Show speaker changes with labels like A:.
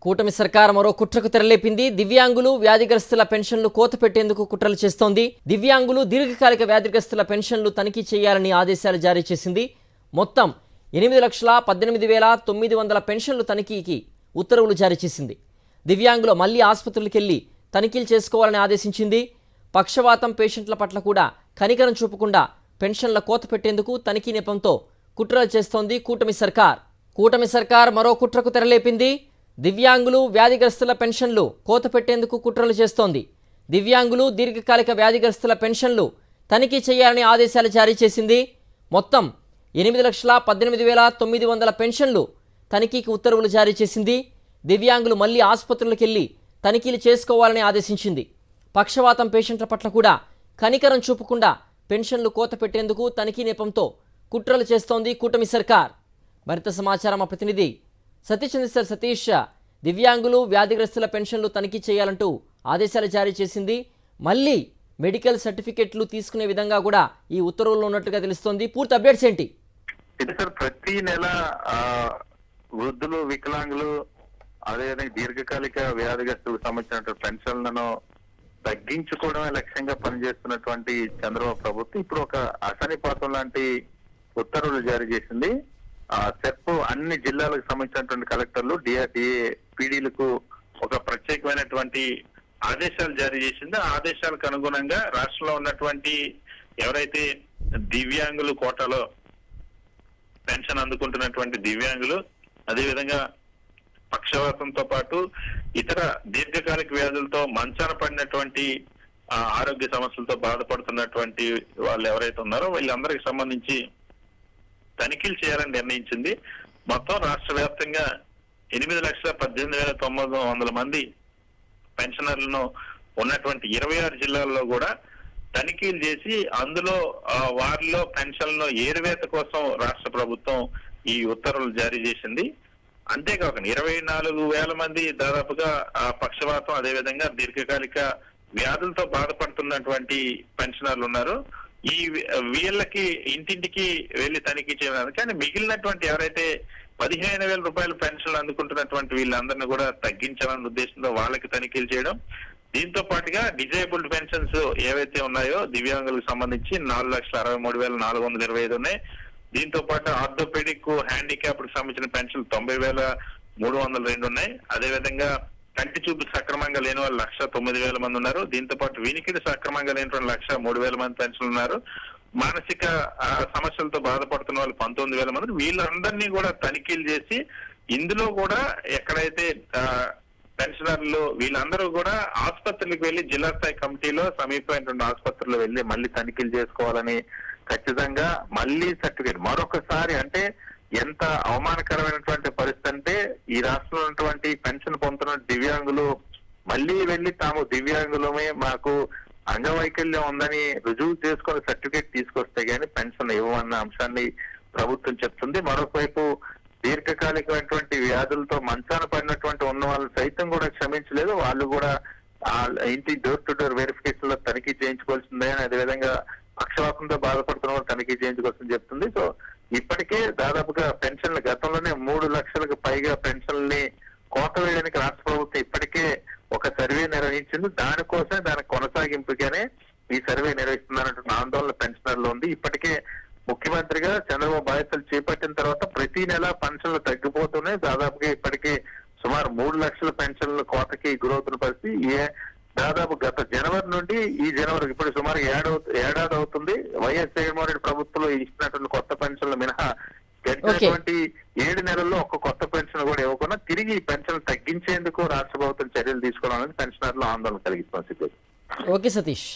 A: కూటమి సర్కార్ మరో కుట్రకు తెరలేపింది. దివ్యాంగులు వ్యాధిగ్రస్తుల పెన్షన్లు కోత పెట్టేందుకు కుట్రలు చేస్తోంది. దివ్యాంగులు దీర్ఘకాలిక వ్యాధిగ్రస్తుల పెన్షన్లు తనిఖీ చేయాలని ఆదేశాలు జారీ చేసింది. మొత్తం 8,18,900 పెన్షన్లు తనిఖీకి ఉత్తర్వులు జారీ చేసింది. దివ్యాంగులు మళ్లీ ఆసుపత్రులకెళ్లి తనిఖీలు చేసుకోవాలని ఆదేశించింది. పక్షవాతం పేషెంట్ల పట్ల కూడా కనికరం చూపకుండా పెన్షన్ల కోత పెట్టేందుకు తనిఖీ నెపంతో కుట్రలు చేస్తోంది కూటమి సర్కార్ మరో కుట్రకు తెరలేపింది. దివ్యాంగులు వ్యాధిగ్రస్తుల పెన్షన్లు కోత పెట్టేందుకు కుట్రలు చేస్తోంది. దివ్యాంగులు దీర్ఘకాలిక వ్యాధిగ్రస్తుల పెన్షన్లు తనిఖీ చేయాలని ఆదేశాలు జారీ చేసింది. మొత్తం 8,18,900 పెన్షన్లు తనిఖీకి ఉత్తర్వులు జారీ చేసింది. దివ్యాంగులు మళ్లీ ఆసుపత్రులకెళ్లి తనిఖీలు చేసుకోవాలని ఆదేశించింది. పక్షవాతం పేషెంట్ల పట్ల కూడా కనికరం చూపకుండా పెన్షన్లు కోత పెట్టేందుకు తనిఖీ నెపంతో కుట్రలు చేస్తోంది కూటమి సర్కార్. మరింత సమాచారం మా ప్రతినిధి సతీష్. దివ్యాంగులు వ్యాధిగ్రస్తుల పెన్షన్లు తనిఖీ చేయాలంటూ ఆదేశాలు జారీ చేసింది. మళ్ళీ మెడికల్ సర్టిఫికెట్లు తీసుకునే విధంగా కూడా ఈ ఉత్తర్వుల్లో ఉన్నట్టుగా తెలుస్తోంది. పూర్తి అప్డేట్స్ ఏంటి?
B: సార్, ప్రతి నెల వృద్ధులు, వికలాంగులు, అదేవిధంగా దీర్ఘకాలిక వ్యాధిగ్రస్తులకు సంబంధించినటువంటి పెన్షన్లను తగ్గించుకోవడమే లక్ష్యంగా పనిచేస్తున్నటువంటి చంద్రబాబు ప్రభుత్వం ఇప్పుడు ఒక అసనిపాతం లాంటి ఉత్తర్వులు జారీ చేసింది. సెర్ప్ అన్ని జిల్లాలకు సంబంధించినటువంటి కలెక్టర్లు, డిఆర్డిఏ పీడీలకు ఒక ప్రత్యేకమైనటువంటి ఆదేశాలు జారీ చేసింది. ఆ ఆదేశాలకు అనుగుణంగా రాష్ట్రంలో ఉన్నటువంటి ఎవరైతే దివ్యాంగులు కోటాలో పెన్షన్ అందుకుంటున్నటువంటి దివ్యాంగులు, అదేవిధంగా పక్షవాతంతో పాటు ఇతర దీర్ఘకాలిక వ్యాధులతో మంచాన పడినటువంటి ఆరోగ్య సమస్యలతో బాధపడుతున్నటువంటి వాళ్ళు ఎవరైతే ఉన్నారో వీళ్ళందరికి సంబంధించి తనిఖీలు చేయాలని నిర్ణయించింది. మొత్తం రాష్ట్ర వ్యాప్తంగా 8,18,900 మంది పెన్షనర్లను ఉన్నటువంటి 26 జిల్లాల్లో కూడా తనిఖీలు చేసి అందులో వారిలో పెన్షన్లను ఏరువేత కోసం రాష్ట్ర ప్రభుత్వం ఈ ఉత్తర్వులు జారీ చేసింది. అంతేకాకుండా 24,000 మంది దాదాపుగా పక్షవాతం, అదేవిధంగా దీర్ఘకాలిక వ్యాధులతో బాధపడుతున్నటువంటి పెన్షనర్లు ఉన్నారు. వీళ్ళకి ఇంటింటికి వెళ్లి తనిఖీ చేయాలి. కానీ మిగిలినటువంటి ఎవరైతే 15,000 రూపాయల పెన్షన్లు అందుకుంటున్నటువంటి వీళ్ళందరినీ కూడా తగ్గించాలన్న ఉద్దేశంతో వాళ్ళకి తనిఖీలు చేయడం. దీంతో పాటుగా డిజేబుల్డ్ పెన్షన్స్ ఏవైతే ఉన్నాయో దివ్యాంగులకు సంబంధించి 4,63,425 ఉన్నాయి. దీంతో పాటు ఆర్థోపెడిక్, హ్యాండిక్యాప్డ్ సంబంధించిన పెన్షన్ 90,302 ఉన్నాయి. అదేవిధంగా కంటి చూపు సక్రమంగా లేని వాళ్ళు 1,09,000 మంది ఉన్నారు. దీంతో పాటు వినికిడి సక్రమంగా లేనటువంటి 1,03,000 మంది పెన్షన్లు ఉన్నారు. మానసిక సమస్యలతో బాధపడుతున్న వాళ్ళు 19,000 మంది. వీళ్ళందరినీ కూడా తనిఖీలు చేసి ఇందులో కూడా ఎక్కడైతే పెన్షనర్లు వీళ్ళందరూ కూడా ఆసుపత్రులకు వెళ్లి జిల్లా స్థాయి కమిటీలో సమీపమైనటువంటి ఆసుపత్రుల్లో వెళ్లి మళ్ళీ తనిఖీలు చేసుకోవాలని, ఖచ్చితంగా మళ్ళీ సర్టిఫికేట్ మరొకసారి, అంటే ఎంత అవమానకరమైనటువంటి పరిస్థితి అంటే ఈ రాష్ట్రంలో ఉన్నటువంటి పెన్షన్ పొందుతున్న దివ్యాంగులు మళ్ళీ వెళ్లి తాము దివ్యాంగులమే, మాకు అంగవైకల్యం ఉందని రుజువు చేసుకుని సర్టిఫికేట్ తీసుకొస్తే గానీ పెన్షన్ ఇవ్వమన్న అంశాన్ని ప్రభుత్వం చెప్తుంది. మరొకవైపు దీర్ఘకాలికమైనటువంటి వ్యాధులతో మంచాన పడినటువంటి ఉన్న వాళ్ళు సైతం కూడా క్షమించలేదు. వాళ్ళు కూడా ఇంటి డోర్ టు డోర్ వెరిఫికేషన్ లో తనిఖీ చేయించుకోవాల్సిందే అని, అదేవిధంగా పక్షవాతంతో బాధపడుతున్న వాళ్ళు తనిఖీ చేయించుకోవాల్సింది చెప్తుంది. సో ఇప్పటికే దాదాపుగా పెన్షన్లు గతంలోనే 3 లక్షలకు పైగా పెన్షన్లని కోత వేయడానికి రాష్ట్ర ప్రభుత్వం ఇప్పటికే ఒక సర్వే నిర్వహించింది. దానికోసమే దాని కొనసాగింపుగానే ఈ సర్వే నిర్వహిస్తుందన్నటువంటి ఆందోళన పెన్షనర్లు ఉంది. ఇప్పటికే ముఖ్యమంత్రిగా చంద్రబాబు బాధ్యతలు చేపట్టిన తర్వాత ప్రతి నెల పెన్షన్లు తగ్గిపోతున్నాయి. దాదాపుగా ఇప్పటికే సుమారు 3 లక్షల పెన్షన్ల కోతకి గురవుతున్న పరిస్థితి. దాదాపు గత జనవరి నుండి ఈ జనవరి ఇప్పుడు సుమారు ఏడాది అవుతుంది. వైఎస్ జగన్మోహన్ రెడ్డి ప్రభుత్వంలో ఇచ్చినటువంటి కొత్త పెన్షన్లు మినహా గడిచినటువంటి 7 నెలల్లో ఒక్క కొత్త పెన్షన్ కూడా ఇవ్వకుండా తిరిగి పెన్షన్లు తగ్గించేందుకు రాష్ట్ర ప్రభుత్వం చర్యలు తీసుకోవాలనేది పెన్షనర్లు ఆందోళన కలిగిస్తుంది.
A: ఓకే సతీష్.